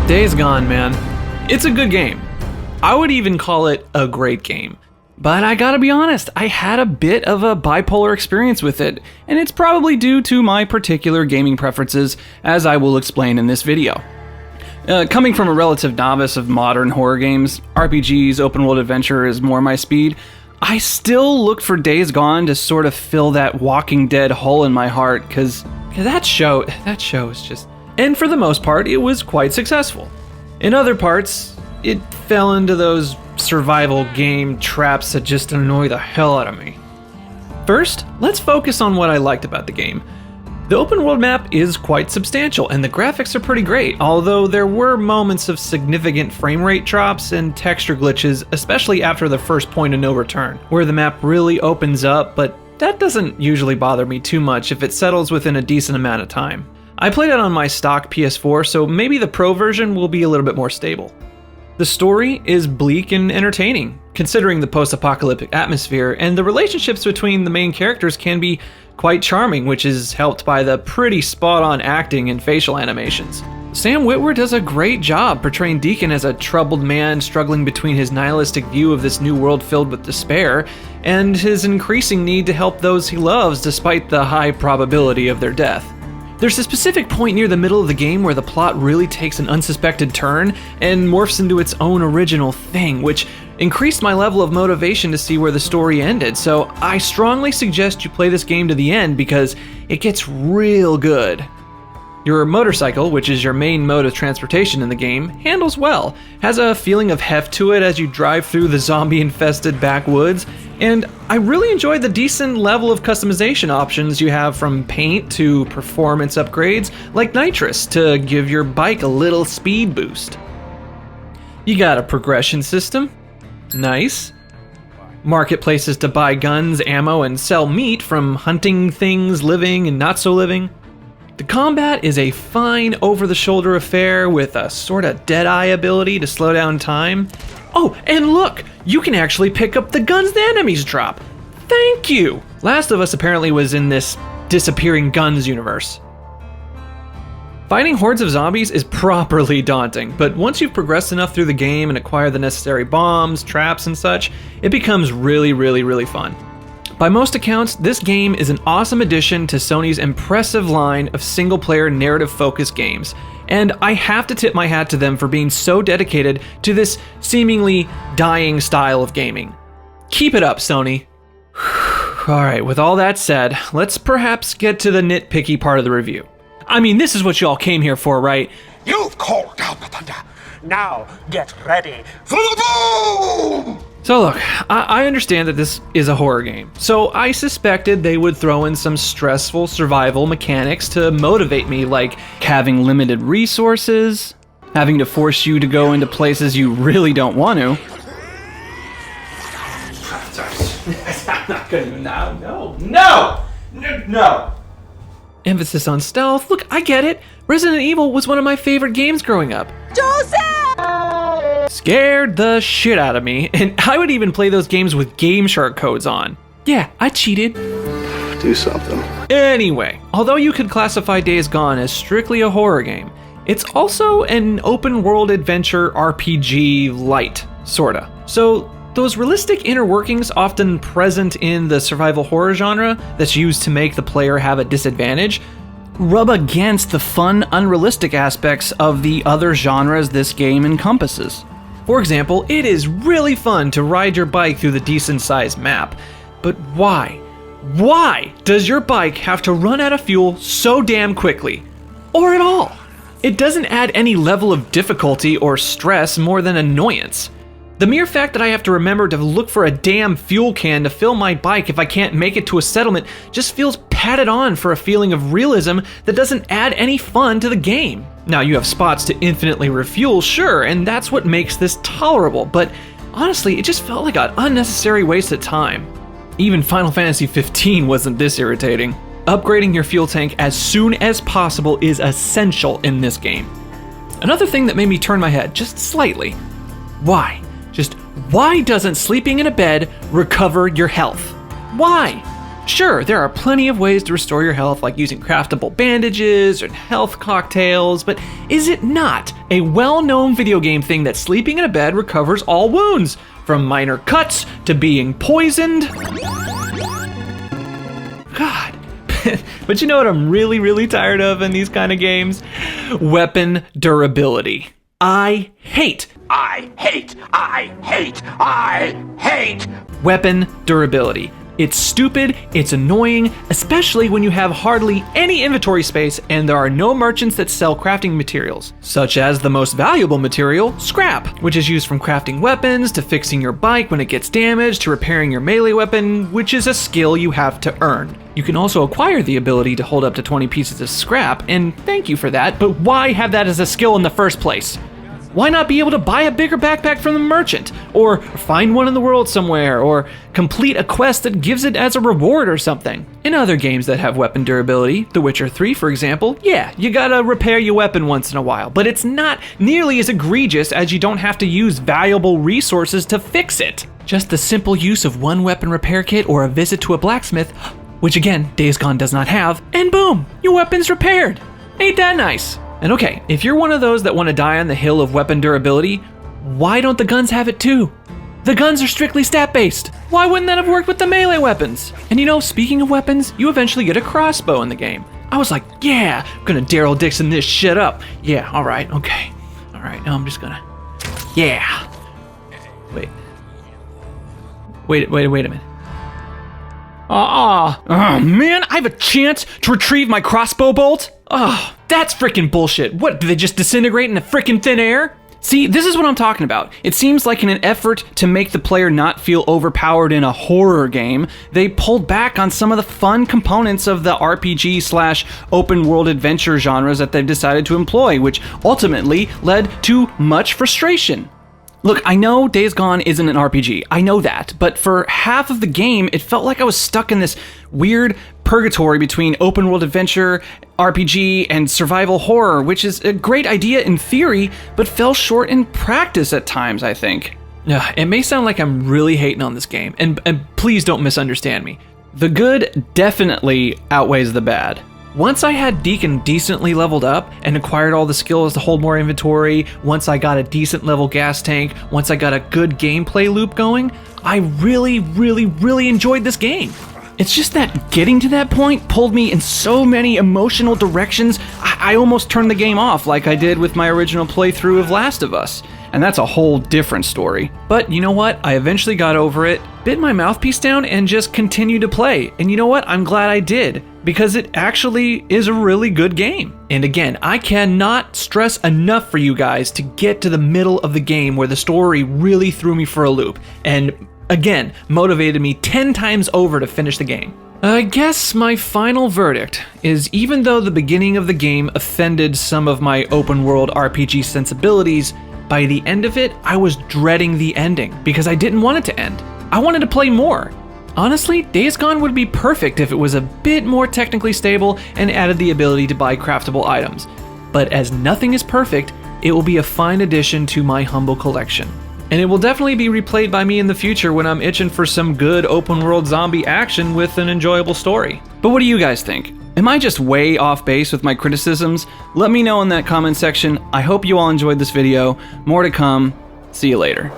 Days Gone, man. It's a good game. I would even call it a great game. But I gotta be honest, I had a bit of a bipolar experience with it, and it's probably due to my particular gaming preferences, as I will explain in this video. Coming from a relative novice of modern horror games, RPGs, open world adventure is more my speed, I still looked for Days Gone to sort of fill that Walking Dead hole in my heart, cause that show is just... And for the most part, it was quite successful. In other parts, it fell into those survival game traps that just annoy the hell out of me. First, let's focus on what I liked about the game. The open world map is quite substantial and the graphics are pretty great, although there were moments of significant frame rate drops and texture glitches, especially after the first point of no return, where the map really opens up, but that doesn't usually bother me too much if it settles within a decent amount of time. I played it on my stock PS4, so maybe the Pro version will be a little bit more stable. The story is bleak and entertaining, considering the post-apocalyptic atmosphere, and the relationships between the main characters can be quite charming, which is helped by the pretty spot-on acting and facial animations. Sam Witwer does a great job portraying Deacon as a troubled man struggling between his nihilistic view of this new world filled with despair and his increasing need to help those he loves despite the high probability of their death. There's a specific point near the middle of the game where the plot really takes an unsuspected turn and morphs into its own original thing, which increased my level of motivation to see where the story ended, so I strongly suggest you play this game to the end because it gets real good. Your motorcycle, which is your main mode of transportation in the game, handles well, has a feeling of heft to it as you drive through the zombie-infested backwoods, and I really enjoyed the decent level of customization options you have, from paint to performance upgrades like nitrous to give your bike a little speed boost. You got a progression system. Nice. Marketplaces to buy guns, ammo, and sell meat from hunting things living and not so living. The combat is a fine over-the-shoulder affair with a sort of Deadeye ability to slow down time. Oh, and look! You can actually pick up the guns the enemies drop! Thank you! Last of Us apparently was in this disappearing guns universe. Fighting hordes of zombies is properly daunting, but once you've progressed enough through the game and acquire the necessary bombs, traps, and such, it becomes really fun. By most accounts, this game is an awesome addition to Sony's impressive line of single-player narrative-focused games, and I have to tip my hat to them for being so dedicated to this seemingly dying style of gaming. Keep it up, Sony. Alright, with all that said, let's perhaps get to the nitpicky part of the review. I mean, this is what y'all came here for, right? You've called down the thunder. Now get ready for the boom! So look, I understand that this is a horror game, so I suspected they would throw in some stressful survival mechanics to motivate me, like having limited resources, having to force you to go into places you really don't want to. I'm not gonna, no! Emphasis on stealth. Look, I get it. Resident Evil was one of my favorite games growing up. Joseph! Scared the shit out of me, and I would even play those games with Game Shark codes on. Yeah, I cheated. Do something. Anyway, although you could classify Days Gone as strictly a horror game, it's also an open world adventure RPG light, sorta. So those realistic inner workings often present in the survival horror genre that's used to make the player have a disadvantage rub against the fun, unrealistic aspects of the other genres this game encompasses. For example, it is really fun to ride your bike through the decent-sized map, but why? Why does your bike have to run out of fuel so damn quickly? Or at all? It doesn't add any level of difficulty or stress more than annoyance. The mere fact that I have to remember to look for a damn fuel can to fill my bike if I can't make it to a settlement just feels padded on for a feeling of realism that doesn't add any fun to the game. Now, you have spots to infinitely refuel, sure, and that's what makes this tolerable, but honestly, it just felt like an unnecessary waste of time. Even Final Fantasy 15 wasn't this irritating. Upgrading your fuel tank as soon as possible is essential in this game. Another thing that made me turn my head just slightly. Why? Just why doesn't sleeping in a bed recover your health? Why? Sure, there are plenty of ways to restore your health, like using craftable bandages and health cocktails, but is it not a well-known video game thing that sleeping in a bed recovers all wounds, from minor cuts to being poisoned? God. But you know what I'm really tired of in these kind of games? Weapon durability. I hate weapon durability. It's stupid, it's annoying, especially when you have hardly any inventory space and there are no merchants that sell crafting materials, such as the most valuable material, scrap, which is used from crafting weapons, to fixing your bike when it gets damaged, to repairing your melee weapon, which is a skill you have to earn. You can also acquire the ability to hold up to 20 pieces of scrap, and thank you for that, but why have that as a skill in the first place? Why not be able to buy a bigger backpack from the merchant, or find one in the world somewhere, or complete a quest that gives it as a reward or something? In other games that have weapon durability, The Witcher 3 for example, yeah, you gotta repair your weapon once in a while, but it's not nearly as egregious as you don't have to use valuable resources to fix it. Just the simple use of one weapon repair kit or a visit to a blacksmith, which again, Days Gone does not have, and boom, your weapon's repaired. Ain't that nice? And okay, if you're one of those that want to die on the hill of weapon durability, why don't the guns have it too? The guns are strictly stat-based. Why wouldn't that have worked with the melee weapons? And you know, speaking of weapons, you eventually get a crossbow in the game. I was like, yeah, I'm gonna Daryl Dixon this shit up. Yeah, alright, okay. Alright, now I'm just gonna, yeah. Wait a minute. Oh man, I have a chance to retrieve my crossbow bolt? Oh, that's freaking bullshit. What, do they just disintegrate in the freaking thin air? See, this is what I'm talking about. It seems like in an effort to make the player not feel overpowered in a horror game, they pulled back on some of the fun components of the RPG / open world adventure genres that they've decided to employ, which ultimately led to much frustration. Look, I know Days Gone isn't an RPG, I know that, but for half of the game, it felt like I was stuck in this weird purgatory between open world adventure, RPG, and survival horror, which is a great idea in theory, but fell short in practice at times, I think. It may sound like I'm really hating on this game, and please don't misunderstand me. The good definitely outweighs the bad. Once I had Deacon decently leveled up and acquired all the skills to hold more inventory, once I got a decent level gas tank, once I got a good gameplay loop going, I really enjoyed this game. It's just that getting to that point pulled me in so many emotional directions, I almost turned the game off like I did with my original playthrough of Last of Us. And that's a whole different story. But you know what? I eventually got over it, bit my mouthpiece down, and just continued to play. And you know what? I'm glad I did, because it actually is a really good game. And again, I cannot stress enough for you guys to get to the middle of the game where the story really threw me for a loop, and again, motivated me 10 times over to finish the game. I guess my final verdict is, even though the beginning of the game offended some of my open world RPG sensibilities, by the end of it, I was dreading the ending because I didn't want it to end. I wanted to play more. Honestly, Days Gone would be perfect if it was a bit more technically stable and added the ability to buy craftable items. But as nothing is perfect, it will be a fine addition to my humble collection. And it will definitely be replayed by me in the future when I'm itching for some good open world zombie action with an enjoyable story. But what do you guys think? Am I just way off base with my criticisms? Let me know in that comment section. I hope you all enjoyed this video. More to come. See you later.